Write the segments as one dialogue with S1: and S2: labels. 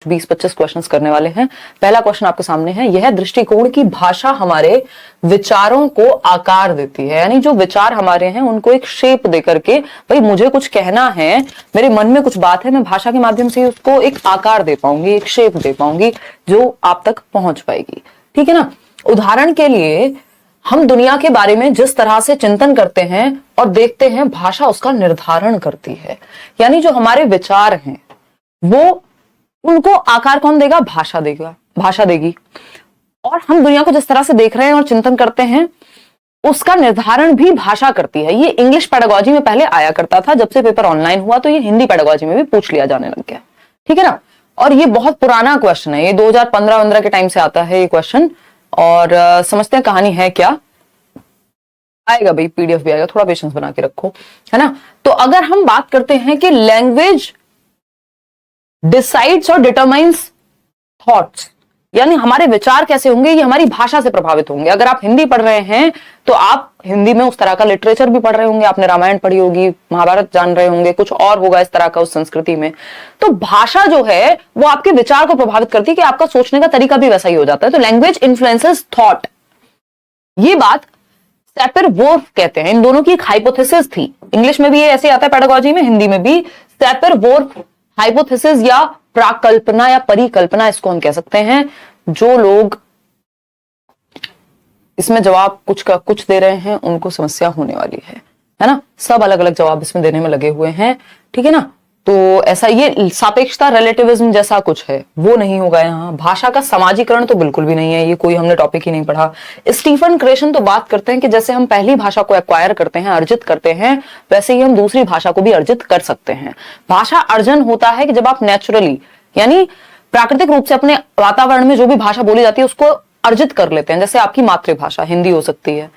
S1: 20-25 questions करने वाले हैं। पहला क्वेश्चन आपके सामने है, यह दृष्टिकोण की भाषा हमारे विचारों को आकार देती है, यानी जो विचार हमारे हैं उनको एक शेप देकर के, भाई मुझे कुछ कहना है, मेरे मन में कुछ बात है, मैं भाषा के माध्यम से उसको एक आकार दे पाऊंगी, एक शेप दे पाऊंगी जो आप तक पहुंच पाएगी। ठीक है ना। उदाहरण के लिए हम दुनिया के बारे में जिस तरह से चिंतन करते हैं और देखते हैं, भाषा उसका निर्धारण करती है। यानी जो हमारे विचार हैं वो, उनको आकार कौन देगा? भाषा देगा, भाषा देगी। और हम दुनिया को जिस तरह से देख रहे हैं और चिंतन करते हैं उसका निर्धारण भी भाषा करती है। ये इंग्लिश पेडागोजी में पहले आया करता था, जब से पेपर ऑनलाइन हुआ तो ये हिंदी पेडागोजी में भी पूछ लिया जाने लग गया। ठीक है ना। और ये बहुत पुराना क्वेश्चन है, ये 2015-15 के टाइम से आता है ये क्वेश्चन। और समझते हैं कहानी है क्या। आएगा भाई, पीडीएफ भी आएगा, थोड़ा पेशेंस बना के रखो, है ना। तो अगर हम बात करते हैं कि लैंग्वेज डिसाइड्स और डिटरमाइंस थॉट्स, यानी हमारे विचार कैसे होंगे ये हमारी भाषा से प्रभावित होंगे। अगर आप हिंदी पढ़ रहे हैं तो आप हिंदी में उस तरह का लिटरेचर भी पढ़ रहे होंगे, आपने रामायण पढ़ी होगी, महाभारत जान रहे होंगे, कुछ और होगा इस तरह का उस संस्कृति में। तो भाषा जो है वो आपके विचार को प्रभावित करती है कि आपका सोचने का तरीका भी वैसा ही हो जाता है। तो लैंग्वेज इन्फ्लुएंसेस थॉट, ये बात सैपर-वोल्फ कहते हैं। इन दोनों की एक हाइपोथेसिस थी, इंग्लिश में भी ये ऐसे आता है पेडागोजी में, हिंदी में भी। सैपर-वोल्फ हाइपोथेसिस या प्राकल्पना या परिकल्पना इसको हम कह सकते हैं। जो लोग इसमें जवाब कुछ दे रहे हैं उनको समस्या होने वाली है ना। सब अलग अलग जवाब इसमें देने में लगे हुए हैं। ठीक है ना। तो ऐसा ये सापेक्षता, रिलेटिविज्म जैसा कुछ है वो नहीं होगा यहाँ। भाषा का समाजीकरण तो बिल्कुल भी नहीं है, ये कोई हमने टॉपिक ही नहीं पढ़ा। स्टीफन क्रेशन तो बात करते हैं कि जैसे हम पहली भाषा को एक्वायर करते हैं, अर्जित करते हैं, वैसे ही हम दूसरी भाषा को भी अर्जित कर सकते हैं। भाषा अर्जन होता है कि जब आप नेचुरली, यानी प्राकृतिक रूप से अपने वातावरण में जो भी भाषा बोली जाती है उसको अर्जित कर लेते हैं। जैसे आपकी मातृभाषा हिंदी हो सकती है,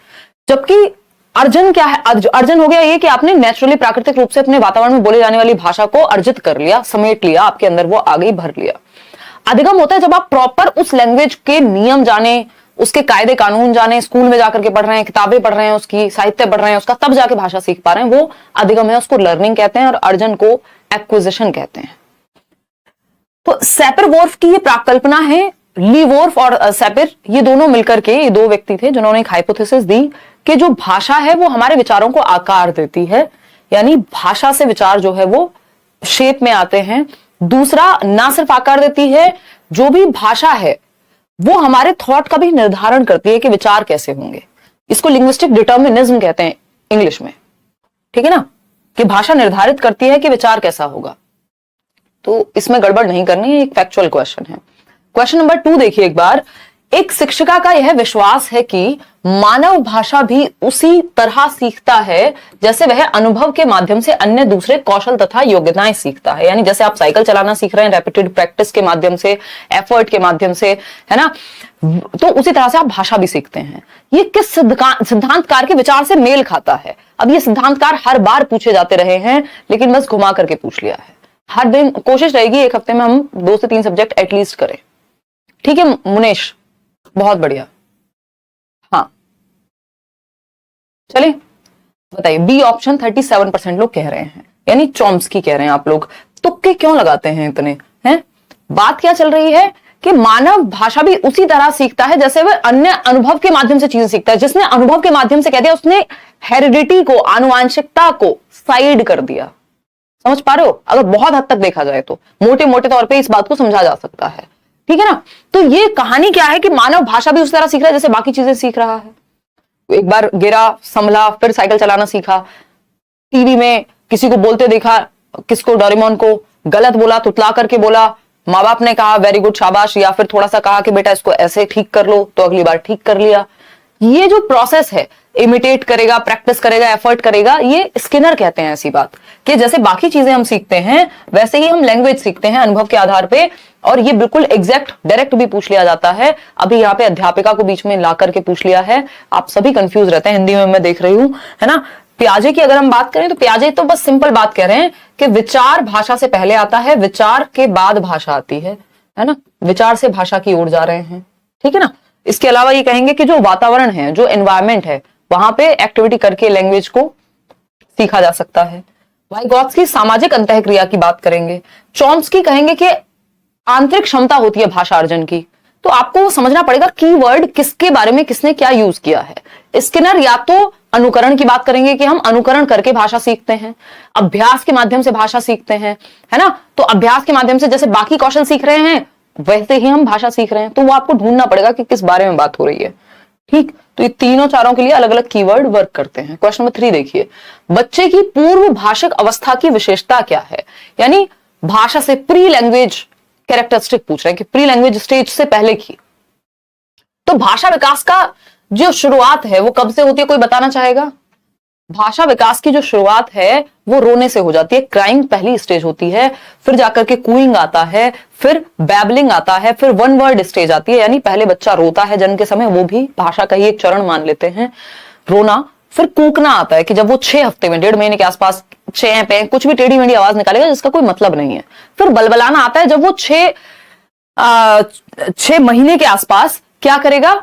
S1: जबकि अर्जन क्या है? अर्जन हो गया ये कि आपने नेचुरली प्राकृतिक रूप से अपने वातावरण में बोले जाने वाली भाषा को अर्जित कर लिया, समेट लिया, आपके अंदर वो आ गई, भर लिया। अधिगम होता है जब आप प्रॉपर उस लैंग्वेज के नियम जाने, उसके कायदे कानून जाने, स्कूल में जाकर के पढ़ रहे हैं, किताबें पढ़ रहे हैं, उसकी साहित्य पढ़ रहे हैं उसका, तब जाके भाषा सीख पा रहे हैं, वो अधिगम है, उसको लर्निंग कहते हैं। और अर्जन को एक्विजिशन कहते हैं। तो सैपर-वोल्फ की ये प्राकल्पना है। ली वोल्फ और सैपर, ये दोनों मिलकर के, ये दो व्यक्ति थे जिन्होंने एक हाइपोथेसिस दी कि जो भाषा है वो हमारे विचारों को आकार देती है, यानी भाषा से विचार जो है वो शेप में आते हैं। दूसरा, ना सिर्फ आकार देती है, जो भी भाषा है वो हमारे थॉट का भी निर्धारण करती है कि विचार कैसे होंगे। इसको लिंग्विस्टिक डिटर्मिनिज्म कहते हैं इंग्लिश में। ठीक है ना, कि भाषा निर्धारित करती है कि विचार कैसा होगा। तो इसमें गड़बड़ नहीं करनी है, एक फैक्चुअल क्वेश्चन है। क्वेश्चन नंबर 2 देखिए एक बार। एक शिक्षिका का यह विश्वास है कि मानव भाषा भी उसी तरह सीखता है जैसे वह अनुभव के माध्यम से अन्य दूसरे कौशल तथा योग्यताएं सीखता है। यानी जैसे आप साइकिल चलाना सीख रहे हैं रेपिटेड प्रैक्टिस के माध्यम से, एफर्ट के माध्यम से, है ना, तो उसी तरह से आप भाषा भी सीखते हैं। ये किस सिद्धांतकार के विचार से मेल खाता है? अब ये सिद्धांतकार हर बार पूछे जाते रहे हैं, लेकिन बस घुमा करके पूछ लिया है। हर दिन कोशिश रहेगी एक हफ्ते में हम 2 से 3 सब्जेक्ट एटलीस्ट करें। ठीक है मुनेश, बहुत बढ़िया। हाँ चलिए बताइए। बी ऑप्शन 37% लोग कह रहे हैं, यानी चॉम्स्की कह रहे हैं। आप लोग तुक्के क्यों लगाते हैं इतने? हैं, बात क्या चल रही है कि मानव भाषा भी उसी तरह सीखता है जैसे वह अन्य अनुभव के माध्यम से चीजें सीखता है। जिसने अनुभव के माध्यम से कह दिया उसने हेरिडिटी को, आनुवांशिकता को साइड कर दिया। समझ पा रहे हो? अगर बहुत हद तक देखा जाए तो मोटे मोटे तौर पे इस बात को समझा जा सकता है। ठीक है ना। तो ये कहानी क्या है कि मानव भाषा भी उस तरह सीख रहा है जैसे बाकी चीजें सीख रहा है। एक बार गिरा, संभला, फिर साइकिल चलाना सीखा, टीवी में किसी को बोलते देखा, किसको, डोरेमोन को, गलत बोला, तुतला करके बोला, माँ बाप ने कहा वेरी गुड, शाबाश, या फिर थोड़ा सा कहा कि बेटा इसको ऐसे ठीक कर लो, तो अगली बार ठीक कर लिया। ये जो प्रोसेस है, इमिटेट करेगा, प्रैक्टिस करेगा, एफर्ट करेगा, ये स्किनर कहते हैं ऐसी बात कि जैसे बाकी चीजें हम सीखते हैं वैसे ही हम लैंग्वेज सीखते हैं अनुभव के आधार पे। और ये बिल्कुल एग्जैक्ट डायरेक्ट भी पूछ लिया जाता है। अभी यहाँ पे अध्यापिका को बीच में ला करके पूछ लिया है। आप सभी कंफ्यूज रहते हैं, हिंदी में मैं देख रही हूं, है ना। प्याजे की अगर हम बात करें तो प्याजे तो बस सिंपल बात कह रहे हैं कि विचार भाषा से पहले आता है, विचार के बाद भाषा आती है ना। विचार से भाषा की ओर जा रहे हैं। ठीक है ना। इसके अलावा ये कहेंगे कि जो वातावरण है, जो एनवायरमेंट है, वहां पे एक्टिविटी करके लैंग्वेज को सीखा जा सकता है। वाइगॉत्स्की सामाजिक अंतःक्रिया की बात करेंगे। चॉम्स्की कहेंगे कि आंतरिक क्षमता होती है भाषा अर्जन की। तो आपको समझना पड़ेगा कीवर्ड किसके बारे में किसने क्या यूज किया है। स्किनर या तो अनुकरण की बात करेंगे कि हम अनुकरण करके भाषा सीखते हैं, अभ्यास के माध्यम से भाषा सीखते हैं, है ना। तो अभ्यास के माध्यम से जैसे बाकी कौशल सीख रहे हैं वैसे ही हम भाषा सीख रहे हैं। तो वो आपको ढूंढना पड़ेगा कि किस बारे में बात हो रही है। ठीक, तो ये तीनों चारों के लिए अलग अलग कीवर्ड वर्क करते हैं। क्वेश्चन नंबर 3 देखिए, बच्चे की पूर्व भाषिक अवस्था की विशेषता क्या है। यानी भाषा से प्री लैंग्वेज कैरेक्टरिस्टिक पूछ रहे हैं कि प्री लैंग्वेज स्टेज से पहले की। तो भाषा विकास का जो शुरुआत है वो कब से होती है, कोई बताना चाहेगा। भाषा विकास की जो शुरुआत है वो रोने से हो जाती है। क्राइंग पहली स्टेज होती है, फिर जाकर के कूइंग आता है, फिर बैबलिंग आता है, फिर वन वर्ड स्टेज आती है। यानी पहले बच्चा रोता है जन्म के समय, वो भी भाषा का ही एक चरण मान लेते हैं, रोना। फिर कूकना आता है कि जब वो 6 हफ्ते में 1.5 महीने के आसपास चे पे कुछ भी टेढ़ी मेढ़ी आवाज निकालेगा जिसका कोई मतलब नहीं है। फिर बलबलाना आता है जब वो 6 महीने के आसपास क्या करेगा,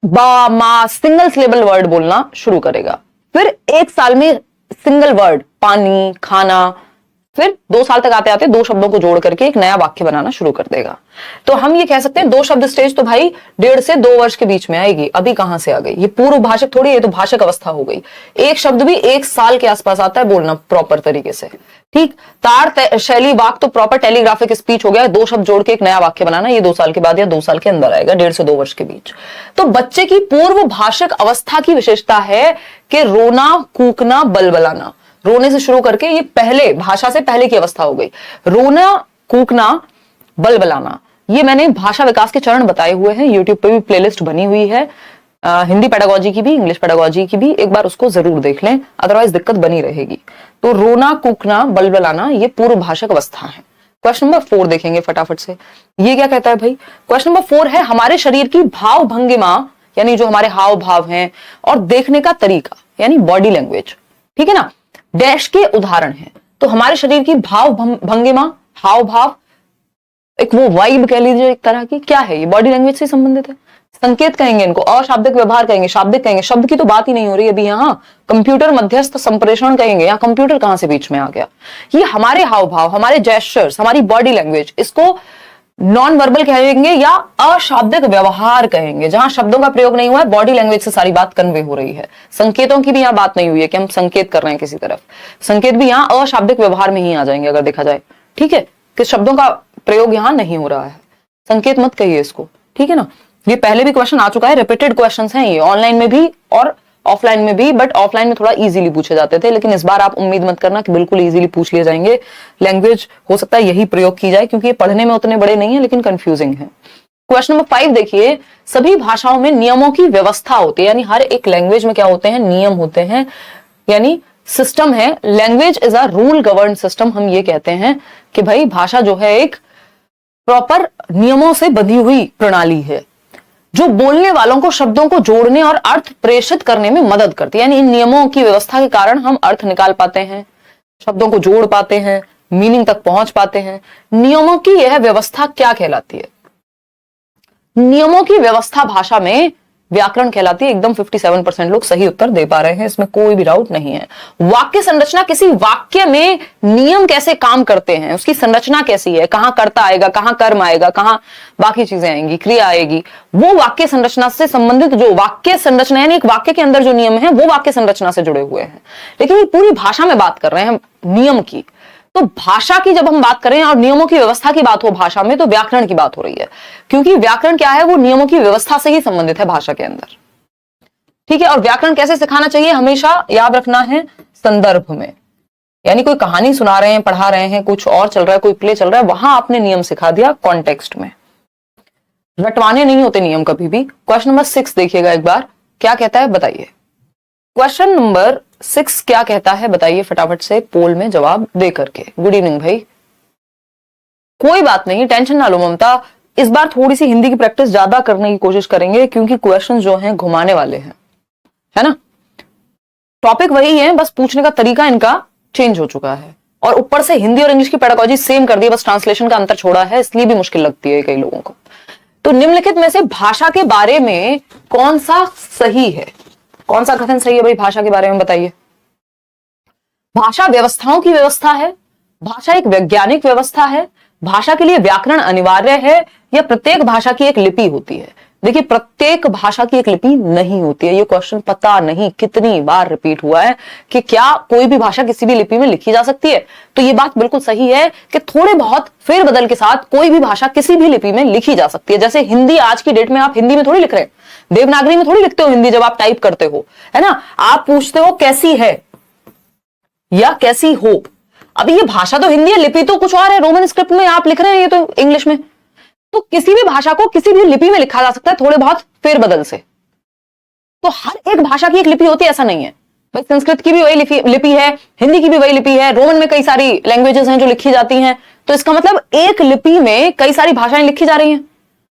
S1: बा मा सिंगल सिलेबल वर्ड बोलना शुरू करेगा। फिर 1 साल में सिंगल वर्ड पानी खाना, फिर 2 साल तक आते आते 2 शब्दों को जोड़ करके एक नया वाक्य बनाना शुरू कर देगा। तो हम ये कह सकते हैं 2 शब्द स्टेज तो भाई 1.5 से 2 वर्ष के बीच में आएगी। अभी कहां से आ गई, ये पूर्व भाषिक थोड़ी, ये तो भाषिक अवस्था हो गई। एक शब्द भी 1 साल के आसपास आता है बोलना प्रॉपर तरीके से। ठीक, तार शैली वाक्य तो प्रॉपर टेलीग्राफिक स्पीच हो गया, 2 शब्द जोड़ के एक नया वाक्य बनाना, ये 2 साल के बाद या 2 साल के अंदर आएगा, 1.5 से 2 वर्ष के बीच। तो बच्चे की पूर्व भाषिक अवस्था की विशेषता है कि रोना कूकना बलबलाना, रोने से शुरू करके ये पहले भाषा से पहले की अवस्था हो गई। रोना कूकना बलबलाना, ये मैंने भाषा विकास के चरण बताए हुए हैं, यूट्यूब पे भी प्लेलिस्ट बनी हुई है, हिंदी पेडागोजी की भी इंग्लिश पेडागोजी की भी, एक बार उसको जरूर देख लें, अदरवाइज दिक्कत बनी रहेगी। तो रोना कूकना बलबलाना ये पूर्व भाषिक अवस्था है। क्वेश्चन नंबर 4 देखेंगे फटाफट से, ये क्या कहता है भाई। क्वेश्चन नंबर 4 है हमारे शरीर की भाव भंगिमा, यानी जो हमारे हाव भाव हैं और देखने का तरीका यानी बॉडी लैंग्वेज, ठीक है ना, डैश के उदाहरण है। तो हमारे शरीर की भाव भंगिमा, हाव भाव, एक वो वाइब कह लीजिए एक तरह की, क्या है ये, बॉडी लैंग्वेज से संबंधित है। संकेत कहेंगे इनको, अशाब्दिक व्यवहार कहेंगे, शाब्दिक कहेंगे, शब्द की तो बात ही नहीं हो रही अभी यहाँ, कंप्यूटर मध्यस्थ संप्रेषण कहेंगे, यहाँ कंप्यूटर कहां से बीच में आ गया। ये हमारे हाव भाव, हमारे जेस्चर्स, हमारी बॉडी लैंग्वेज, इसको नॉन वर्बल कहेंगे या अशाब्दिक व्यवहार कहेंगे। जहां शब्दों का प्रयोग नहीं हुआ है, बॉडी लैंग्वेज से सारी बात कन्वे हो रही है। संकेतों की भी यहां बात नहीं हुई है कि हम संकेत कर रहे हैं किसी तरफ, संकेत भी यहां अशाब्दिक व्यवहार में ही आ जाएंगे अगर देखा जाए, ठीक है, कि शब्दों का प्रयोग यहां नहीं हो रहा है, संकेत मत कहिए इसको, ठीक है ना। ये पहले भी क्वेश्चन आ चुका है, रिपीटेड क्वेश्चन हैं ये, ऑनलाइन में भी और ऑफलाइन में भी, बट ऑफलाइन में थोड़ा इजीली पूछे जाते थे, लेकिन इस बार आप उम्मीद मत करना कि बिल्कुल इजीली पूछ लिए जाएंगे। लैंग्वेज हो सकता है यही प्रयोग की जाए क्योंकि ये पढ़ने में उतने बड़े नहीं है लेकिन कंफ्यूजिंग है। क्वेश्चन नंबर 5 देखिए, सभी भाषाओं में नियमों की व्यवस्था होती है, यानी हर एक लैंग्वेज में क्या होते हैं, नियम होते हैं, यानी सिस्टम है। Language is a rule govern system, हम ये कहते हैं कि भाई भाषा जो है एक प्रॉपर नियमों से बंधी हुई प्रणाली है जो बोलने वालों को शब्दों को जोड़ने और अर्थ प्रेषित करने में मदद करती है। यानी इन नियमों की व्यवस्था के कारण हम अर्थ निकाल पाते हैं, शब्दों को जोड़ पाते हैं, मीनिंग तक पहुंच पाते हैं। नियमों की यह व्यवस्था क्या कहलाती है, नियमों की व्यवस्था भाषा में व्याकरण कहलाती है। एकदम 57% लोग सही उत्तर दे पा रहे हैं, इसमें कोई भी डाउट नहीं है। वाक्य संरचना, किसी वाक्य में नियम कैसे काम करते हैं, उसकी संरचना कैसी है, कहां कर्ता आएगा, कहां कर्म आएगा, कहां बाकी चीजें आएंगी, क्रिया आएगी, वो वाक्य संरचना से संबंधित, जो वाक्य संरचना यानी एक वाक्य के अंदर जो नियम है वो वाक्य संरचना से जुड़े हुए हैं। लेकिन ये पूरी भाषा में बात कर रहे हैं नियम की। तो भाषा की जब हम बात करें और नियमों की व्यवस्था की बात हो भाषा में, तो व्याकरण की बात हो रही है, क्योंकि व्याकरण क्या है, वो नियमों की व्यवस्था से ही संबंधित है भाषा के अंदर, ठीक है। और व्याकरण कैसे सिखाना चाहिए, हमेशा याद रखना है संदर्भ में, यानी कोई कहानी सुना रहे हैं, पढ़ा रहे हैं, कुछ और चल रहा है, कोई प्ले चल रहा है, वहां आपने नियम सिखा दिया कॉन्टेक्स्ट में, रटवाने नहीं होते नियम कभी भी। क्वेश्चन नंबर 6 देखिएगा एक बार, क्या कहता है बताइए। क्वेश्चन नंबर 6 क्या कहता है बताइए फटाफट से पोल में जवाब दे करके। गुड इवनिंग भाई, कोई बात नहीं, टेंशन ना लो ममता, इस बार थोड़ी सी हिंदी की प्रैक्टिस ज्यादा करने की कोशिश करेंगे क्योंकि क्वेश्चन जो हैं घुमाने वाले हैं, है ना। टॉपिक वही है, बस पूछने का तरीका इनका चेंज हो चुका है, और ऊपर से हिंदी और इंग्लिश की पेडागोजी सेम कर दी, बस ट्रांसलेशन का अंतर छोड़ा है, इसलिए भी मुश्किल लगती है कई लोगों को। तो निम्नलिखित में से भाषा के बारे में कौन सा सही है, कौन सा कथन सही है भाई भाषा के बारे में बताइए। भाषा व्यवस्थाओं की व्यवस्था है, भाषा एक वैज्ञानिक व्यवस्था है, भाषा के लिए व्याकरण अनिवार्य है या प्रत्येक भाषा की एक लिपि होती है? देखिए, प्रत्येक भाषा की एक लिपि नहीं होती है। ये क्वेश्चन पता नहीं कितनी बार रिपीट हुआ है कि क्या कोई भी भाषा किसी भी लिपि में लिखी जा सकती है। तो ये बात बिल्कुल सही है कि थोड़े बहुत फेरबदल के साथ कोई भी भाषा किसी भी लिपि में लिखी जा सकती है। जैसे हिंदी, आज की डेट में आप हिंदी में थोड़ी लिख रहे हैं, देवनागरी में थोड़ी लिखते हो हिंदी जब आप टाइप करते हो, है ना। आप पूछते हो कैसी है या कैसी हो। अभी ये भाषा तो हिंदी है, लिपि तो कुछ और है, रोमन स्क्रिप्ट में आप लिख रहे हैं, ये तो इंग्लिश में। तो किसी भी भाषा को किसी भी लिपि में लिखा जा सकता है, थोड़े बहुत फेरबदल से। तो हर एक भाषा की एक लिपि होती है ऐसा नहीं है भाई। संस्कृत की भी वही लिपि है, हिंदी की भी वही लिपि है, रोमन में कई सारी लैंग्वेजेस हैं जो लिखी जाती हैं। तो इसका मतलब एक लिपि में कई सारी भाषाएं लिखी जा रही हैं।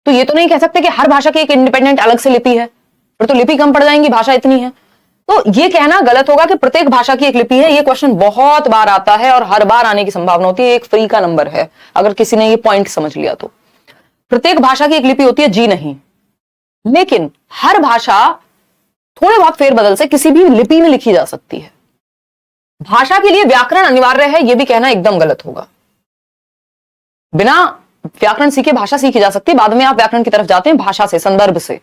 S1: तो ये तो नहीं कह सकते कि हर भाषा की एक इंडिपेंडेंट अलग से लिपि है, फिर तो लिपि कम पड़ जाएंगी, भाषा इतनी है। तो ये कहना गलत होगा कि प्रत्येक भाषा की एक लिपि है। ये क्वेश्चन बहुत बार आता है और हर बार आने की संभावना होती है। एक फ्री का नंबर है अगर किसी ने ये पॉइंट समझ लिया तो। प्रत्येक भाषा की एक लिपि होती है, जी नहीं, लेकिन हर भाषा थोड़े बहुत फेरबदल से किसी भी लिपि में लिखी जा सकती है। भाषा के लिए व्याकरण अनिवार्य है, यह भी कहना एकदम गलत होगा। बिना व्याकरण सीखे भाषा सीखी जा सकती है। बाद में आप व्याकरण की तरफ जाते हैं भाषा से, संदर्भ से।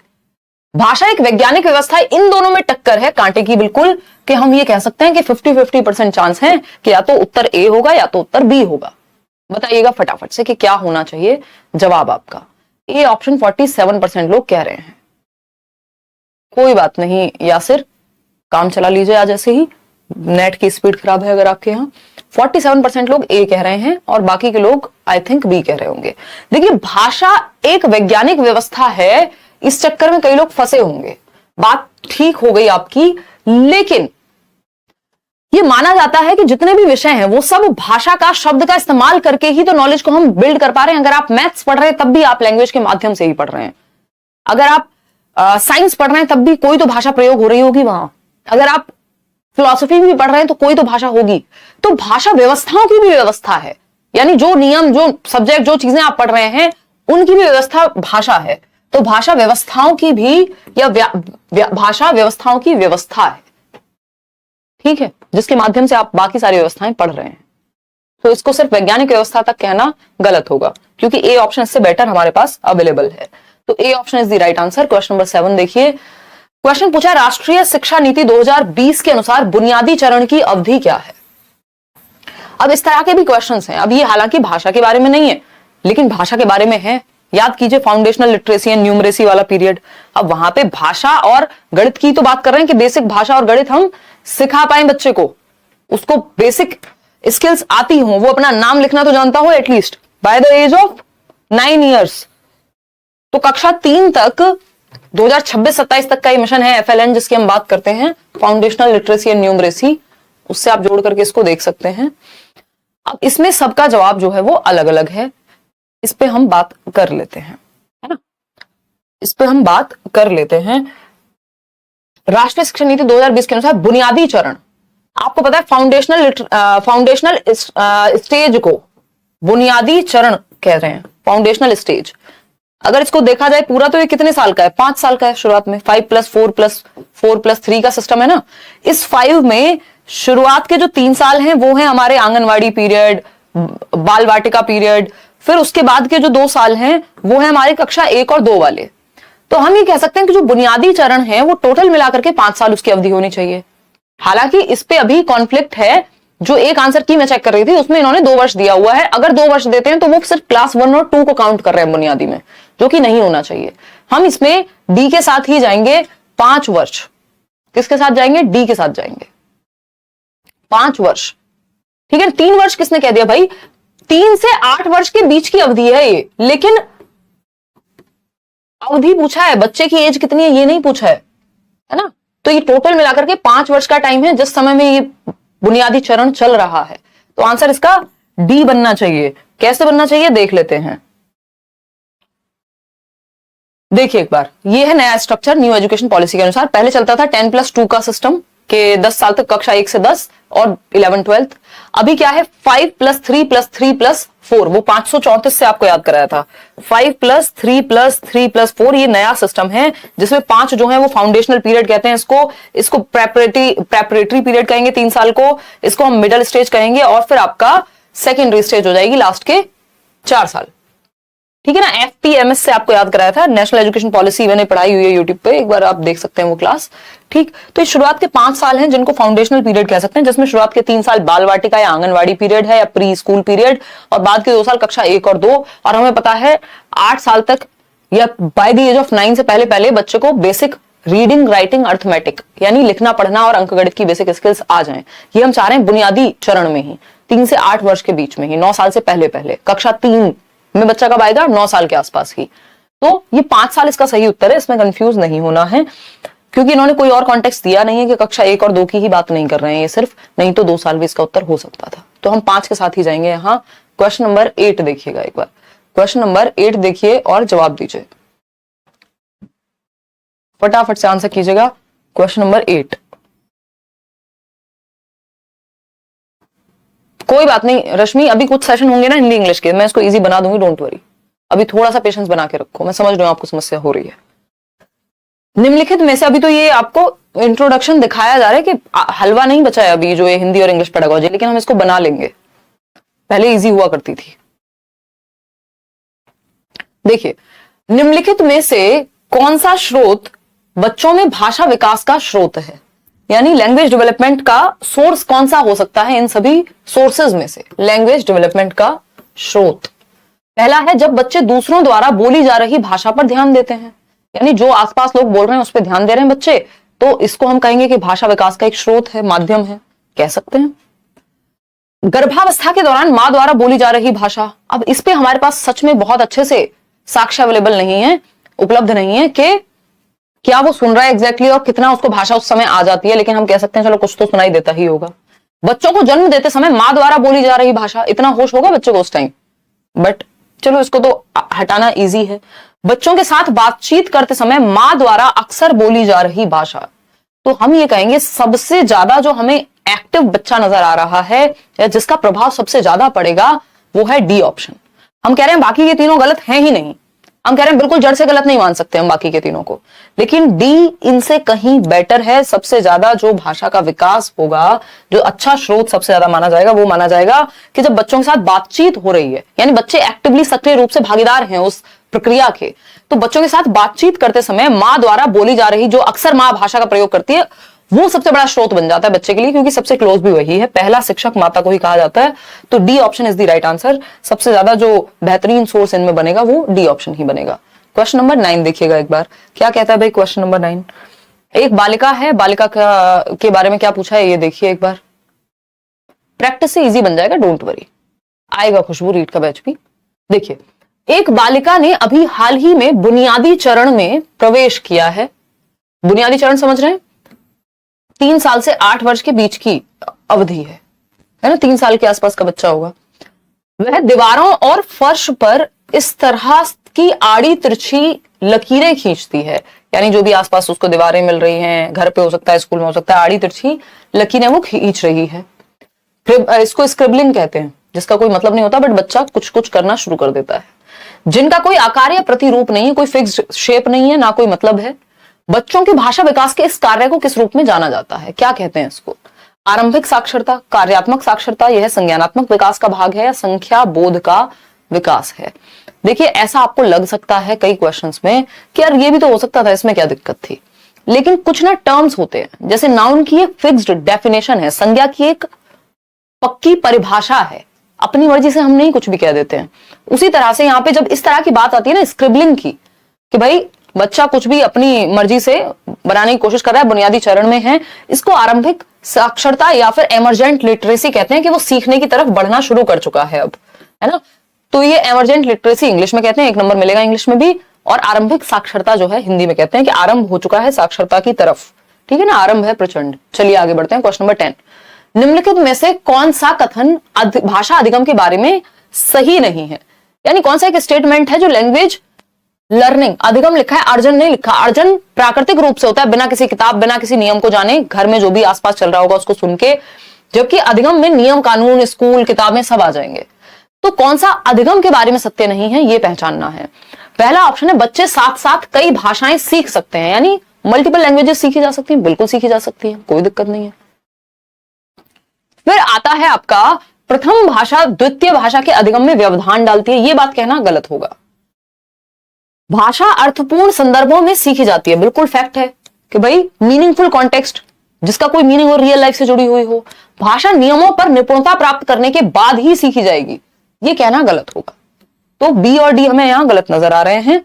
S1: भाषा एक वैज्ञानिक व्यवस्था है, इन दोनों में टक्कर है कांटे की बिल्कुल, कि हम ये कह सकते हैं कि 50-50% चांस है कि या तो उत्तर ए होगा या तो उत्तर बी होगा। बताइएगा फटाफट से कि क्या होना चाहिए जवाब आपका। ए ऑप्शन 47% लोग कह रहे हैं। कोई बात नहीं यासिर, काम चला लीजिए आज ऐसे ही, नेट की स्पीड खराब है अगर आपके यहाँ। 47% लोग ए कह रहे हैं और बाकी के लोग आई थिंक बी कह रहे होंगे। देखिए, भाषा एक वैज्ञानिक व्यवस्था है, इस चक्कर में कई लोग फंसे होंगे। बात ठीक हो गई आपकी, लेकिन ये माना जाता है कि जितने भी विषय हैं वो सब भाषा का, शब्द का इस्तेमाल करके ही तो नॉलेज को हम बिल्ड कर पा रहे हैं। अगर आप मैथ्स पढ़ रहे हैं तब भी आप लैंग्वेज के माध्यम से ही पढ़ रहे हैं। अगर आप साइंस पढ़ रहे हैं तब भी कोई तो भाषा प्रयोग हो रही होगी वहां। अगर आप फिलॉसफी भी पढ़ रहे हैं तो कोई तो भाषा होगी। तो भाषा व्यवस्थाओं की भी व्यवस्था है, यानी जो नियम, जो सब्जेक्ट, जो चीजें आप पढ़ रहे हैं उनकी भी व्यवस्था भाषा है। तो भाषा व्यवस्थाओं की भी या भाषा व्यवस्थाओं की व्यवस्था है, ठीक है, जिसके माध्यम से आप बाकी सारी व्यवस्थाएं पढ़ रहे हैं। तो इसको सिर्फ वैज्ञानिक व्यवस्था तक कहना गलत होगा, क्योंकि ए ऑप्शन इससे बेटर हमारे पास अवेलेबल है। तो A option is the right answer. Question number 7 देखिए, क्वेश्चन पूछा राष्ट्रीय शिक्षा नीति 2020 के अनुसार बुनियादी चरण की अवधि क्या है। अब इस तरह के भी क्वेश्चंस हैं। अब ये हालांकि भाषा के बारे में नहीं है, लेकिन भाषा के बारे में है। याद कीजिए फाउंडेशनल लिटरेसी एंड न्यूमरेसी वाला पीरियड। अब वहां पे भाषा और गणित की तो बात कर रहे हैं कि बेसिक भाषा और गणित हम सिखा पाए बच्चे को, उसको बेसिक स्किल्स आती हो, वो अपना नाम लिखना तो जानता हो at least by the age of 9 years. तो कक्षा 3 तक 2026-27 तक का ये मिशन है FLN, जिसकी हम बात करते हैं, फाउंडेशनल लिटरेसी एंड न्यूमरेसी। उससे आप जोड़ करके इसको देख सकते हैं। अब इसमें सबका जवाब जो है वो अलग अलग है, इस पे हम बात कर लेते हैं, है ना। इस पे हम बात कर लेते हैं। राष्ट्रीय शिक्षा नीति 2020 के अनुसार बुनियादी चरण, आपको पता है फाउंडेशनल स्टेज को बुनियादी चरण कह रहे हैं, फाउंडेशनल स्टेज। अगर इसको देखा जाए पूरा तो ये कितने साल का है, 5 साल का है शुरुआत में। 5+4+4+3 का सिस्टम है ना। इस 5 में शुरुआत के जो 3 साल हैं वो हैं हमारे आंगनवाड़ी पीरियड, बाल वाटिका पीरियड। फिर उसके बाद के जो 2 साल हैं वो है हमारे कक्षा 1 और 2 वाले। तो हम ये कह सकते हैं कि जो बुनियादी चरण है वो टोटल मिलाकर के 5 साल उसकी अवधि होनी चाहिए। हालांकि इस पे अभी कॉन्फ्लिक्ट है, जो एक आंसर की मैं चेक कर रही थी उसमें इन्होंने 2 वर्ष दिया हुआ है। अगर 2 वर्ष देते हैं तो वो सिर्फ क्लास 1 और 2 को काउंट कर रहे हैं बुनियादी में, जो कि नहीं होना चाहिए। हम इसमें डी के साथ ही जाएंगे 5 वर्ष। किसके साथ जाएंगे? डी के साथ जाएंगे 5 वर्ष, ठीक है। 3 वर्ष किसने कह दिया भाई? 3 से 8 वर्ष के बीच की अवधि है ये, लेकिन अवधि पूछा है, बच्चे की एज कितनी है ये नहीं पूछा है ना। तो ये टोटल मिलाकर के 5 वर्ष का टाइम है जिस समय में ये बुनियादी चरण चल रहा है। तो आंसर इसका डी बनना चाहिए। कैसे बनना चाहिए देख लेते हैं। देखिए एक बार, ये है नया स्ट्रक्चर न्यू एजुकेशन पॉलिसी के अनुसार। पहले चलता था 10+2 का सिस्टम के 10 साल तक, कक्षा 1 से 10 और 11-12। अभी क्या है 5+3+3+4, वो 534 से आपको याद कराया था। 5+3+3+4 ये नया सिस्टम है जिसमें 5 जो है वो फाउंडेशनल पीरियड कहते हैं इसको प्रेपरेटरी पीरियड कहेंगे 3 साल को, इसको हम मिडिल स्टेज कहेंगे, और फिर आपका सेकेंडरी स्टेज हो जाएगी लास्ट के 4 साल, ठीक है ना। FPMS से आपको याद कराया था, नेशनल एजुकेशन पॉलिसी, मैंने पढ़ाई हुई है यूट्यूब पे, एक बार आप देख सकते हैं वो क्लास, ठीक। तो इस शुरुआत के 5 साल हैं जिनको फाउंडेशनल पीरियड कह सकते हैं, जिसमें शुरुआत के 3 साल बाल वाटिका या आंगनवाड़ी पीरियड है या प्री स्कूल पीरियड, और बाद के 2 साल कक्षा 1 और 2, और हमें पता है 8 साल तक या बाय द एज ऑफ 9 से पहले पहले बच्चे को बेसिक रीडिंग, राइटिंग, अर्थमेटिक यानी लिखना पढ़ना और अंकगणित की बेसिक स्किल्स आ जाएं। ये हम चाह रहे हैं बुनियादी चरण में ही, 3 से 8 वर्ष के बीच में ही, 9 साल से पहले पहले। कक्षा 3 में बच्चा कब आएगा? 9 साल के आसपास ही। तो ये 5 साल इसका सही उत्तर है, इसमें कंफ्यूज नहीं होना है, क्योंकि इन्होंने कोई और कॉन्टेक्स्ट दिया नहीं है कि कक्षा 1 और 2 की ही बात नहीं कर रहे हैं ये सिर्फ, नहीं तो 2 साल भी इसका उत्तर हो सकता था। तो हम 5 के साथ ही जाएंगे यहाँ। क्वेश्चन नंबर 8 देखिएगा एक बार, क्वेश्चन नंबर 8 देखिए और जवाब दीजिए, फटाफट से आंसर कीजिएगा। क्वेश्चन नंबर 8, कोई बात नहीं रश्मि, अभी कुछ सेशन होंगे ना हिंदी इंग्लिश के, मैं इसको इजी बना दूंगी, डोंट वरी, अभी थोड़ा सा पेशेंस बना के रखो, मैं समझ रही हूं आपको समस्या हो रही है। निम्नलिखित में से, अभी तो ये आपको इंट्रोडक्शन दिखाया जा रहा है कि हलवा नहीं बचा है अभी जो ये हिंदी और इंग्लिश पेडागोजी, लेकिन हम इसको बना लेंगे, पहले इजी हुआ करती थी। देखिए, निम्नलिखित में से कौन सा स्रोत बच्चों में भाषा विकास का स्रोत है, यानी लैंग्वेज डेवलपमेंट का सोर्स कौन सा हो सकता है इन सभी सोर्सेज में से? लैंग्वेज डेवलपमेंट का स्रोत पहला है जब बच्चे दूसरों द्वारा बोली जा रही भाषा पर ध्यान देते हैं, यानी जो आसपास लोग बोल रहे हैं उस पर ध्यान दे रहे हैं बच्चे, तो इसको हम कहेंगे कि भाषा विकास का एक स्रोत है, माध्यम है, कह सकते हैं। गर्भावस्था के दौरान मां द्वारा बोली जा रही भाषा, अब इस पे हमारे पास सच में बहुत अच्छे से साक्ष्य अवेलेबल नहीं है, उपलब्ध नहीं है कि क्या वो सुन रहा है एग्जैक्टली और कितना उसको भाषा उस समय आ जाती है, लेकिन हम कह सकते हैं चलो कुछ तो सुनाई देता ही होगा। बच्चों को जन्म देते समय मां द्वारा बोली जा रही भाषा, इतना होश होगा बच्चों को उस टाइम, बट चलो इसको तो हटाना इजी है। बच्चों के साथ बातचीत करते समय मां द्वारा अक्सर बोली जा रही भाषा, तो हम ये कहेंगे सबसे ज्यादा जो हमें एक्टिव बच्चा नजर आ रहा है या जिसका प्रभाव सबसे ज्यादा पड़ेगा वो है डी ऑप्शन। हम कह रहे हैं बाकी ये तीनों गलत हैं ही नहीं, हम कह रहे हैं बिल्कुल जड़ से गलत नहीं मान सकते हम बाकी के तीनों को, लेकिन डी इनसे कहीं बेटर है। सबसे ज्यादा जो भाषा का विकास होगा, जो अच्छा स्रोत सबसे ज्यादा माना जाएगा, वो माना जाएगा कि जब बच्चों के साथ बातचीत हो रही है, यानी बच्चे एक्टिवली सक्रिय रूप से भागीदार हैं उस प्रक्रिया के, तो बच्चों के साथ बातचीत करते समय मां द्वारा बोली जा रही, जो अक्सर मां भाषा का प्रयोग करती है, वो सबसे बड़ा स्रोत बन जाता है बच्चे के लिए, क्योंकि सबसे क्लोज भी वही है, पहला शिक्षक माता को ही कहा जाता है। तो D option is the right answer. सबसे ज्यादा जो बेहतरीन सोर्स इनमें बनेगा वो डी ऑप्शन ही बनेगा। क्वेश्चन नंबर 9 देखिएगा एक बार, क्या कहता है भाई क्वेश्चन नंबर 9। एक बालिका है, बालिका के बारे में क्या पूछा है ये देखिए एक बार, प्रैक्टिस से इजी बन जाएगा, डोंट वरी, आएगा खुशबू रीड का बैच भी। देखिए, एक बालिका ने अभी हाल ही में बुनियादी चरण में प्रवेश किया है। बुनियादी चरण समझ रहे हैं? 3 साल से 8 वर्ष के बीच की अवधि है ना, 3 साल के आसपास का बच्चा होगा। वह दीवारों और फर्श पर इस तरह की आड़ी तिरछी लकीरें खींचती है, यानी जो भी आसपास उसको दीवारें मिल रही हैं, घर पे हो सकता है, स्कूल में हो सकता है, आड़ी तिरछी लकीरें वो खींच रही है। इसको स्क्रिबलिंग कहते हैं, जिसका कोई मतलब नहीं होता, बट बच्चा कुछ कुछ करना शुरू कर देता है, जिनका कोई आकार या प्रतिरूप नहीं है, कोई फिक्स्ड शेप नहीं है, ना कोई मतलब है। बच्चों की भाषा विकास के इस कार्य को किस रूप में जाना जाता है, क्या कहते हैं इसको? आरंभिक साक्षरता, कार्यात्मक साक्षरता, यह संज्ञानात्मक विकास का भाग है, या संख्या बोध का विकास है? देखिए, ऐसा आपको लग सकता है कई क्वेश्चंस में कि यार ये भी तो हो सकता था, इसमें क्या दिक्कत थी, लेकिन कुछ ना टर्म्स होते हैं, जैसे नाउन की एक फिक्स्ड डेफिनेशन है, संज्ञा की एक पक्की परिभाषा है, अपनी मर्जी से हम नहीं कुछ भी कह देते हैं। उसी तरह से यहाँ पे जब इस तरह की बात आती है ना स्क्रिबलिंग की, कि भाई बच्चा कुछ भी अपनी मर्जी से बनाने की कोशिश कर रहा है, बुनियादी चरण में है, इसको आरंभिक साक्षरता या फिर एमर्जेंट लिटरेसी कहते हैं, कि वो सीखने की तरफ बढ़ना शुरू कर चुका है अब, है ना। तो ये एमर्जेंट लिटरेसी इंग्लिश में कहते हैं, 1 नंबर मिलेगा इंग्लिश में भी, और आरंभिक साक्षरता जो है हिंदी में कहते हैं कि आरंभ हो चुका है साक्षरता की तरफ, ठीक है ना, आरंभ है प्रचंड। चलिए आगे बढ़ते हैं, क्वेश्चन नंबर 10। निम्नलिखित में से कौन सा कथन भाषा अधिगम के बारे में सही नहीं है, यानी कौन सा एक स्टेटमेंट है जो लैंग्वेज लर्निंग, अधिगम लिखा है, अर्जन नहीं लिखा। अर्जन प्राकृतिक रूप से होता है, बिना किसी किताब, बिना किसी नियम को जाने, घर में जो भी आसपास चल रहा होगा उसको सुन के, जबकि अधिगम में नियम कानून, स्कूल, किताबें सब आ जाएंगे। तो कौन सा अधिगम के बारे में सत्य नहीं है, ये पहचानना है। पहला ऑप्शन है बच्चे साथ साथ कई भाषाएं सीख सकते हैं, यानी मल्टीपल लैंग्वेजेस सीखी जा सकती हैं, बिल्कुल सीखी जा सकती हैं, कोई दिक्कत नहीं है। फिर आता है आपका प्रथम भाषा द्वितीय भाषा के अधिगम में व्यवधान डालती है, ये बात कहना गलत होगा। भाषा अर्थपूर्ण संदर्भों में सीखी जाती है, बिल्कुल फैक्ट है कि भाई मीनिंगफुल कॉन्टेक्स्ट जिसका कोई मीनिंग और रियल लाइफ से जुड़ी हुई हो। भाषा नियमों पर निपुणता प्राप्त करने के बाद ही सीखी जाएगी, ये कहना गलत होगा। तो बी और डी हमें यहां गलत नजर आ रहे हैं,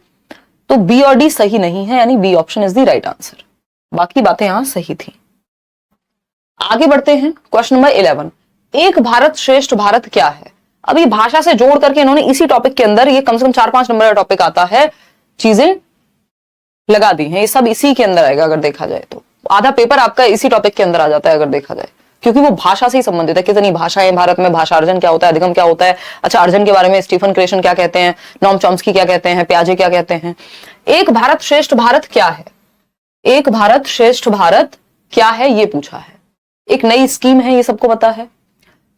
S1: तो बी और डी सही नहीं है, यानी B option is the right answer. बाकी बातें यहां सही थी। आगे बढ़ते हैं, क्वेश्चन नंबर 11, एक भारत श्रेष्ठ भारत क्या है? अभी भाषा से जोड़ करके इन्होंने इसी टॉपिक के अंदर, ये कम से कम 4-5 नंबर का टॉपिक आता है, चीजें लगा दी हैं। ये सब इसी के अंदर आएगा अगर देखा जाए तो। आधा पेपर आपका इसी टॉपिक के अंदर आ जाता है अगर देखा जाए, क्योंकि वो भाषा से ही संबंधित है। कितनी भाषाएं भारत में, भाषा अर्जन क्या होता है, अधिगम क्या होता है। अच्छा, अर्जन के बारे में स्टीफन क्रेशन क्या कहते हैं, नॉम चॉम्स्की क्या कहते हैं, प्याजे क्या कहते हैं। एक भारत श्रेष्ठ भारत क्या है? एक भारत श्रेष्ठ भारत क्या है ये पूछा है। एक नई स्कीम है, ये सबको पता है।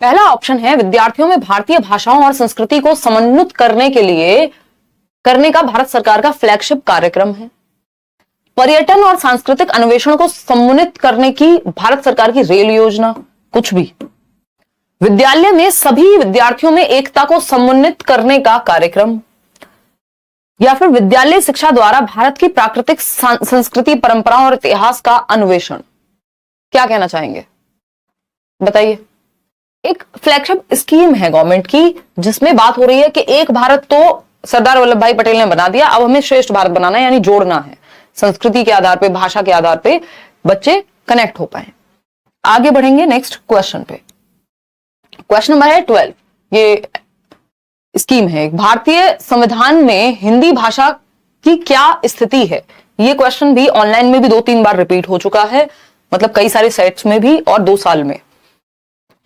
S1: पहला ऑप्शन है विद्यार्थियों में भारतीय भाषाओं और संस्कृति को समन्वित करने का भारत सरकार का फ्लैगशिप कार्यक्रम है। पर्यटन और सांस्कृतिक अन्वेषण को समन्वित करने की भारत सरकार की रेल योजना, कुछ भी। विद्यालय में सभी विद्यार्थियों में एकता को समन्वित करने का कार्यक्रम, या फिर विद्यालय शिक्षा द्वारा भारत की प्राकृतिक संस्कृति, परंपराओं और इतिहास का अन्वेषण। क्या कहना चाहेंगे बताइए। एक फ्लैगशिप स्कीम है गवर्नमेंट की, जिसमें बात हो रही है कि एक भारत तो सरदार वल्लभ भाई पटेल ने बना दिया, अब हमें श्रेष्ठ भारत बनाना है, यानी जोड़ना है। संस्कृति के आधार पे, भाषा के आधार पे बच्चे कनेक्ट हो पाए। आगे बढ़ेंगे नेक्स्ट क्वेश्चन पे। क्वेश्चन नंबर है 12, ये स्कीम है, भारतीय संविधान में हिंदी भाषा की क्या स्थिति है? ये क्वेश्चन भी ऑनलाइन में भी 2-3 बार रिपीट हो चुका है, मतलब कई सारे सेट्स में भी और 2 साल में।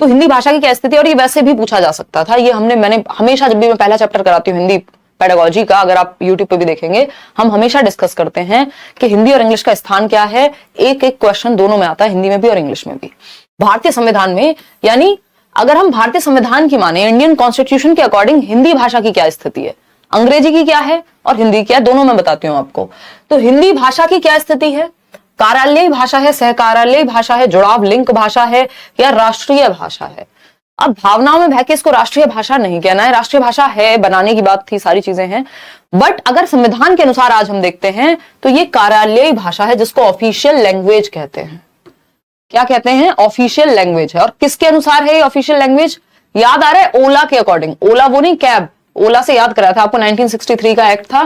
S1: तो हिंदी भाषा की क्या स्थिति, और ये वैसे भी पूछा जा सकता था। ये मैंने हमेशा, जब भी मैं पहला चैप्टर कराती हूँ हिंदी पेडागोजी का, अगर आप यूट्यूब पे भी देखेंगे, हम हमेशा डिस्कस करते हैं कि हिंदी और इंग्लिश का स्थान क्या है। एक एक क्वेश्चन दोनों में आता है, हिंदी में भी और इंग्लिश में भी। भारतीय संविधान में, यानी अगर हम भारतीय संविधान की माने, इंडियन कॉन्स्टिट्यूशन के अकॉर्डिंग हिंदी भाषा की क्या स्थिति है, अंग्रेजी की क्या है और हिंदी क्या है, दोनों में बताती हूँ आपको। तो हिंदी भाषा की क्या स्थिति है? कार्यालयीय भाषा है, सहकार्यालयीय भाषा है, जुड़ाव लिंक भाषा है, या राष्ट्रीय भाषा है? अब भावनाओं में बह के इसको राष्ट्रीय भाषा नहीं कहना है, राष्ट्रीय भाषा है, बनाने की बात थी, सारी चीजें हैं, बट अगर संविधान के अनुसार आज हम देखते हैं तो ये कार्यालयीय भाषा है, जिसको ऑफिशियल लैंग्वेज कहते हैं। क्या कहते हैं? ऑफिशियल लैंग्वेज है। और किसके अनुसार है ये ऑफिशियल लैंग्वेज? याद आ रहा है? ओला के अकॉर्डिंग। ओला वो नहीं, कैब, ओला से याद कराया था आपको, 1963 का एक्ट था,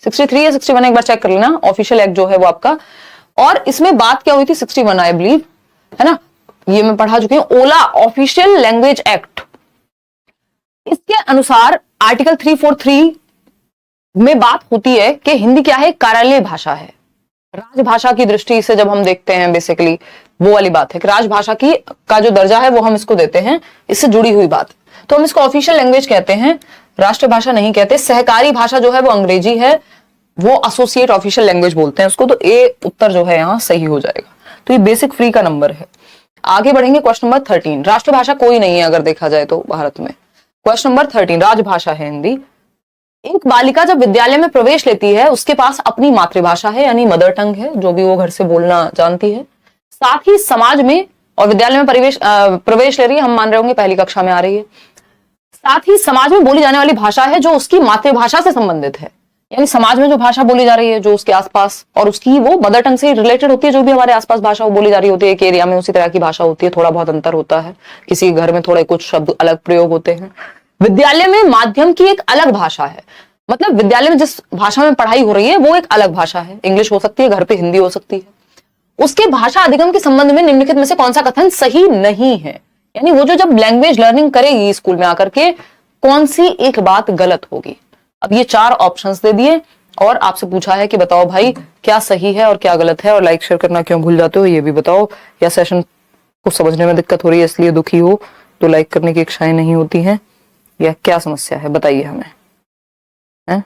S1: 63 या 61, एक बार चेक कर लेना ऑफिशियल एक्ट जो है वो आपका। और इसमें बात क्या हुई थी? 61 आई बिलीव, है ना, ये मैं पढ़ा चुकी हूं। ओला ऑफिशियल लैंग्वेज एक्ट, इसके अनुसार आर्टिकल 343 में बात होती है कि हिंदी क्या है? कार्यालयीय भाषा है। राजभाषा की दृष्टि से जब हम देखते हैं, बेसिकली वो वाली बात है कि राजभाषा की का जो दर्जा है वो हम इसको देते हैं, इससे जुड़ी हुई बात, तो हम इसको ऑफिशियल लैंग्वेज कहते हैं, राष्ट्रीय भाषा नहीं कहते। सहकारी भाषा जो है वो अंग्रेजी है, वो एसोसिएट ऑफिशियल लैंग्वेज बोलते हैं उसको। तो ए उत्तर जो है यहां सही हो जाएगा। तो ये बेसिक फ्री का नंबर है। आगे बढ़ेंगे, क्वेश्चन नंबर 13, राष्ट्रभाषा कोई नहीं है अगर देखा जाए तो भारत में। क्वेश्चन नंबर 13, राजभाषा है हिंदी। एक बालिका जब विद्यालय में प्रवेश लेती है, उसके पास अपनी मातृभाषा है, यानी मदर टंग है, जो भी वो घर से बोलना जानती है। साथ ही समाज में और विद्यालय में प्रवेश ले रही है, हम मान रहे होंगे पहली कक्षा में आ रही है। साथ ही समाज में बोली जाने वाली भाषा है जो उसकी मातृभाषा से संबंधित है, यानी समाज में जो भाषा बोली जा रही है जो उसके आसपास, और उसकी वो मदर टंग से रिलेटेड होती है। जो भी हमारे आसपास भाषा बोली जा रही होती है, एक एरिया में उसी तरह की भाषा होती है, थोड़ा बहुत अंतर होता है, किसी घर में थोड़े कुछ शब्द अलग प्रयोग होते हैं। विद्यालय में माध्यम की एक अलग भाषा है, मतलब विद्यालय में जिस भाषा में पढ़ाई हो रही है वो एक अलग भाषा है, इंग्लिश हो सकती है, घर पे हिंदी हो सकती है। उसके भाषा अधिगम के संबंध में निम्नलिखित में से कौन सा कथन सही नहीं है? यानी वो जो जब लैंग्वेज लर्निंग करेगी स्कूल में आकर के, कौन सी एक बात गलत होगी? अब ये 4 ऑप्शंस दे दिए और आपसे पूछा है कि बताओ भाई क्या सही है और क्या गलत है, और लाइक शेयर करना क्यों भूल जाते हो ये भी बताओ, या सेशन को समझने में दिक्कत हो रही है इसलिए दुखी हो तो लाइक करने की इच्छाएं नहीं होती हैं, या क्या समस्या है बताइए हमें, है?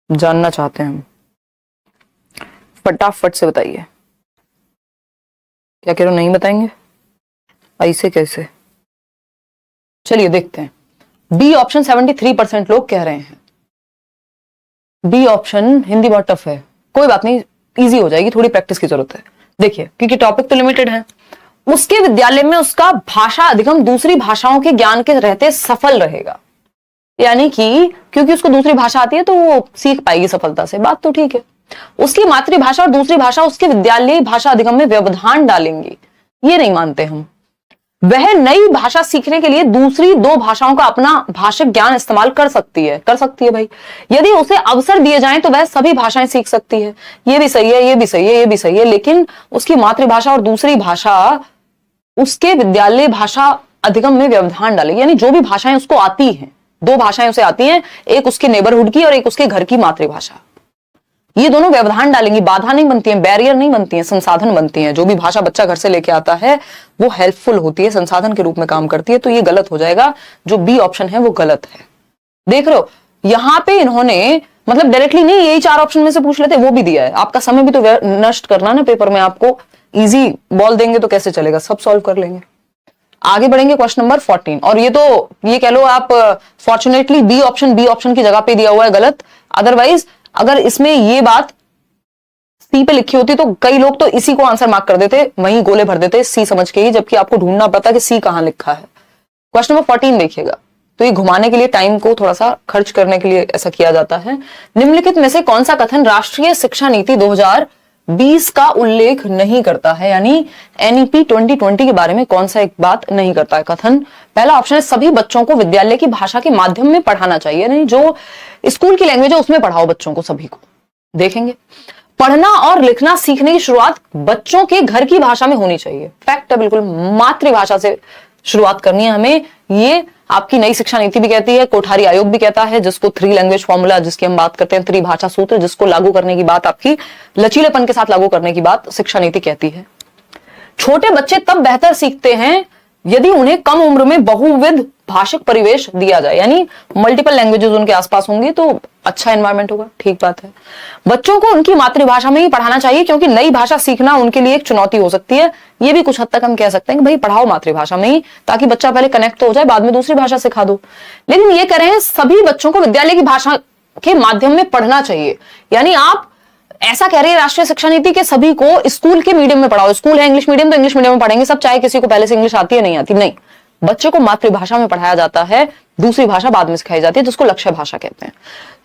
S1: जानना चाहते हैं हम, फटाफट से बताइए। क्या कह रहे हो? नहीं बताएंगे? ऐसे कैसे? चलिए देखते हैं। बी ऑप्शन 73% लोग कह रहे हैं। बी ऑप्शन, हिंदी बहुत टफ है, कोई बात नहीं, इजी हो जाएगी, थोड़ी प्रैक्टिस की जरूरत है। देखिए क्योंकि टॉपिक तो लिमिटेड है, उसके विद्यालय में उसका भाषा अधिगम दूसरी भाषाओं के ज्ञान के रहते सफल रहेगा। यानी कि क्योंकि उसको दूसरी भाषा आती है तो वो सीख पाएगी सफलता से, बात तो ठीक है। उसकी मातृभाषा और दूसरी भाषा उसके विद्यालय भाषा अधिगम में व्यवधान डालेंगी, ये नहीं मानते हम। वह नई भाषा सीखने के लिए दूसरी दो भाषाओं का अपना भाषिक ज्ञान इस्तेमाल कर सकती है भाई। यदि उसे अवसर दिए जाएं तो वह सभी भाषाएं सीख सकती है। ये भी सही है, ये भी सही है, ये भी सही है, लेकिन उसकी मातृभाषा और दूसरी भाषा उसके विद्यालय भाषा अधिगम में व्यवधान डालेगी। यानी जो भी भाषाएं उसको आती हैं, दो भाषाएं उसे आती हैं, एक उसके नेबरहुड की और एक उसके घर की मातृभाषा, ये दोनों व्यवधान डालेंगी, बाधा नहीं बनती है, बैरियर नहीं बनती है, संसाधन बनती है। जो भी भाषा बच्चा घर से लेके आता है वो हेल्पफुल होती है, संसाधन के रूप में काम करती है। तो ये गलत हो जाएगा, जो बी ऑप्शन है वो गलत है। देख रहे हो यहां पे इन्होंने मतलब डायरेक्टली नहीं, यही चार ऑप्शन में से पूछ लेते, वो भी दिया है। आपका समय भी तो नष्ट करना ना पेपर में, आपको इजी बॉल देंगे तो कैसे चलेगा, सब सॉल्व कर लेंगे। आगे बढ़ेंगे क्वेश्चन नंबर 14, और ये कह लो आप फॉर्चुनेटली बी ऑप्शन की जगह पे दिया हुआ है गलत। अदरवाइज अगर इसमें ये बात सी पे लिखी होती तो कई लोग तो इसी को आंसर मार्क कर देते, वहीं गोले भर देते सी समझ के ही, जबकि आपको ढूंढना पड़ता कि सी कहां लिखा है। क्वेश्चन नंबर 14 देखिएगा, तो ये घुमाने के लिए, टाइम को थोड़ा सा खर्च करने के लिए ऐसा किया जाता है। निम्नलिखित में से कौन सा कथन राष्ट्रीय शिक्षा नीति 2020 का उल्लेख नहीं करता है? यानी एनईपी 2020 के बारे में कौन सा एक बात नहीं करता है कथन? पहला ऑप्शन है सभी बच्चों को विद्यालय की भाषा के माध्यम में पढ़ाना चाहिए। नहीं, जो स्कूल की लैंग्वेज है उसमें पढ़ाओ बच्चों को, सभी को। देखेंगे पढ़ना और लिखना सीखने की शुरुआत बच्चों के घर की भाषा में होनी चाहिए। फैक्ट है, बिल्कुल मातृभाषा से शुरुआत करनी है हमें। ये आपकी नई शिक्षा नीति भी कहती है, कोठारी आयोग भी कहता है, जिसको 3 लैंग्वेज फॉर्मूला जिसकी हम बात करते हैं, त्रिभाषा सूत्र, जिसको लागू करने की बात, आपकी लचीलेपन के साथ लागू करने की बात शिक्षा नीति कहती है। छोटे बच्चे तब बेहतर सीखते हैं यदि उन्हें कम उम्र में बहुविध भाषिक परिवेश दिया जाए। यानी मल्टीपल लैंग्वेजेस उनके आसपास होंगी तो अच्छा एनवायरमेंट होगा, ठीक बात है। बच्चों को उनकी मातृभाषा में ही पढ़ाना चाहिए, क्योंकि नई भाषा सीखना उनके लिए एक चुनौती हो सकती है। ये भी कुछ हद तक हम कह सकते हैं कि भाई पढ़ाओ मातृभाषा में ही, ताकि बच्चा पहले कनेक्ट तो हो जाए, बाद में दूसरी भाषा सिखा दो। लेकिन ये कह रहे हैं सभी बच्चों को विद्यालय की भाषा के माध्यम में पढ़ना चाहिए। यानी आप ऐसा कह रहे हैं राष्ट्रीय शिक्षा नीति के सभी को स्कूल के मीडियम में पढ़ाओ। स्कूल है इंग्लिश मीडियम तो इंग्लिश मीडियम में पढ़ेंगे सब, चाहे किसी को पहले से इंग्लिश आती है नहीं आती। नहीं, बच्चे को मातृभाषा में पढ़ाया जाता है, दूसरी भाषा बाद में सिखाई जाती है, जिसको लक्ष्य भाषा कहते हैं।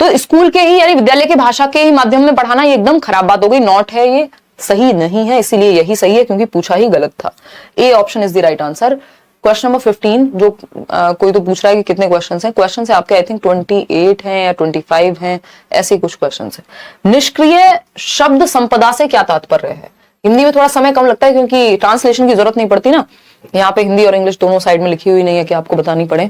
S1: तो स्कूल के ही यानी विद्यालय की भाषा के ही माध्यम में पढ़ाना ये एकदम खराब बात हो गई, नॉट है, ये सही नहीं है। इसीलिए यही सही है क्योंकि पूछा ही गलत था। A option is the right answer. Question number 15, जो कोई तो पूछ रहा है कि कितने क्वेश्चन हैं। क्वेश्चन है आपके आई थिंक 28 हैं या 25 हैं, ऐसे कुछ क्वेश्चन है। निष्क्रिय शब्द संपदा से क्या तात्पर्य है? हिंदी में थोड़ा समय कम लगता है क्योंकि ट्रांसलेशन की जरूरत नहीं पड़ती ना, यहाँ पे हिंदी और इंग्लिश दोनों साइड में लिखी हुई नहीं है कि आपको बतानी पड़े।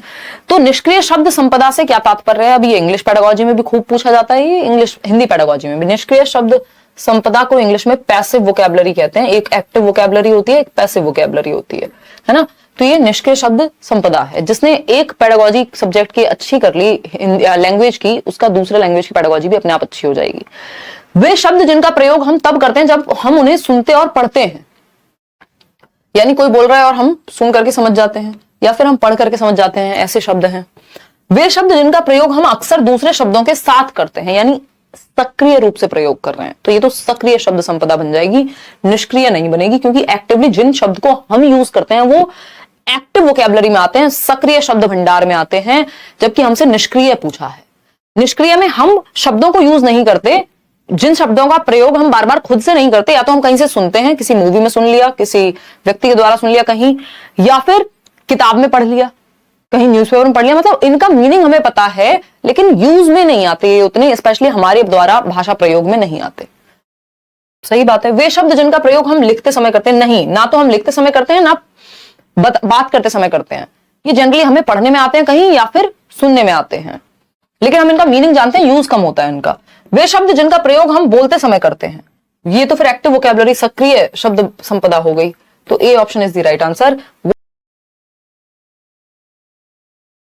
S1: तो निष्क्रिय शब्द संपदा से क्या तात्पर्य है? अभी ये इंग्लिश पेडागोजी में भी खूब पूछा जाता है, ये इंग्लिश हिंदी पेडागोजी में भी। निष्क्रिय शब्द संपदा को इंग्लिश में पैसिव वोकैबुलरी कहते हैं। एक एक्टिव वोकैबुलरी होती है, एक पैसिव वोकैबुलरी होती है ना। तो ये निष्क्रिय शब्द संपदा है। जिसने एक पेडागोजी सब्जेक्ट की अच्छी कर ली लैंग्वेज की, उसका दूसरे लैंग्वेज की पेडागोजी भी अपने आप अच्छी हो जाएगी। वे शब्द जिनका प्रयोग हम तब करते हैं जब हम उन्हें सुनते और पढ़ते हैं। यानी कोई बोल रहा है और हम सुन करके समझ जाते हैं, या फिर हम पढ़ करके समझ जाते हैं, ऐसे शब्द हैं। वे शब्द जिनका प्रयोग हम अक्सर दूसरे शब्दों के साथ करते हैं, यानी सक्रिय रूप से प्रयोग कर रहे हैं, तो ये तो सक्रिय शब्द संपदा बन जाएगी, निष्क्रिय नहीं बनेगी। क्योंकि एक्टिवली जिन शब्द को हम यूज करते हैं वो एक्टिव वोकैबुलरी में आते हैं, सक्रिय शब्द भंडार में आते हैं, जबकि हमसे निष्क्रिय पूछा है। निष्क्रिय में हम शब्दों को यूज नहीं करते, जिन शब्दों का प्रयोग हम बार बार खुद से नहीं करते, या तो हम कहीं से सुनते हैं, किसी मूवी में सुन लिया, किसी व्यक्ति के द्वारा सुन लिया कहीं, या फिर किताब में पढ़ लिया, कहीं न्यूज़पेपर में पढ़ लिया। मतलब इनका मीनिंग हमें पता है लेकिन यूज में नहीं आते ये उतने, स्पेशली हमारे द्वारा भाषा प्रयोग में नहीं आते। सही बात है। वे शब्द जिनका प्रयोग हम लिखते समय करते हैं, नहीं, ना तो हम लिखते समय करते हैं ना बात करते समय करते हैं। ये जनरली हमें पढ़ने में आते हैं कहीं, या फिर सुनने में आते हैं, लेकिन हम इनका मीनिंग जानते हैं, यूज कम होता है इनका। वे शब्द जिनका प्रयोग हम बोलते समय करते हैं, ये तो फिर एक्टिव वोकैबुलरी सक्रिय शब्द संपदा हो गई। तो A option is the right answer.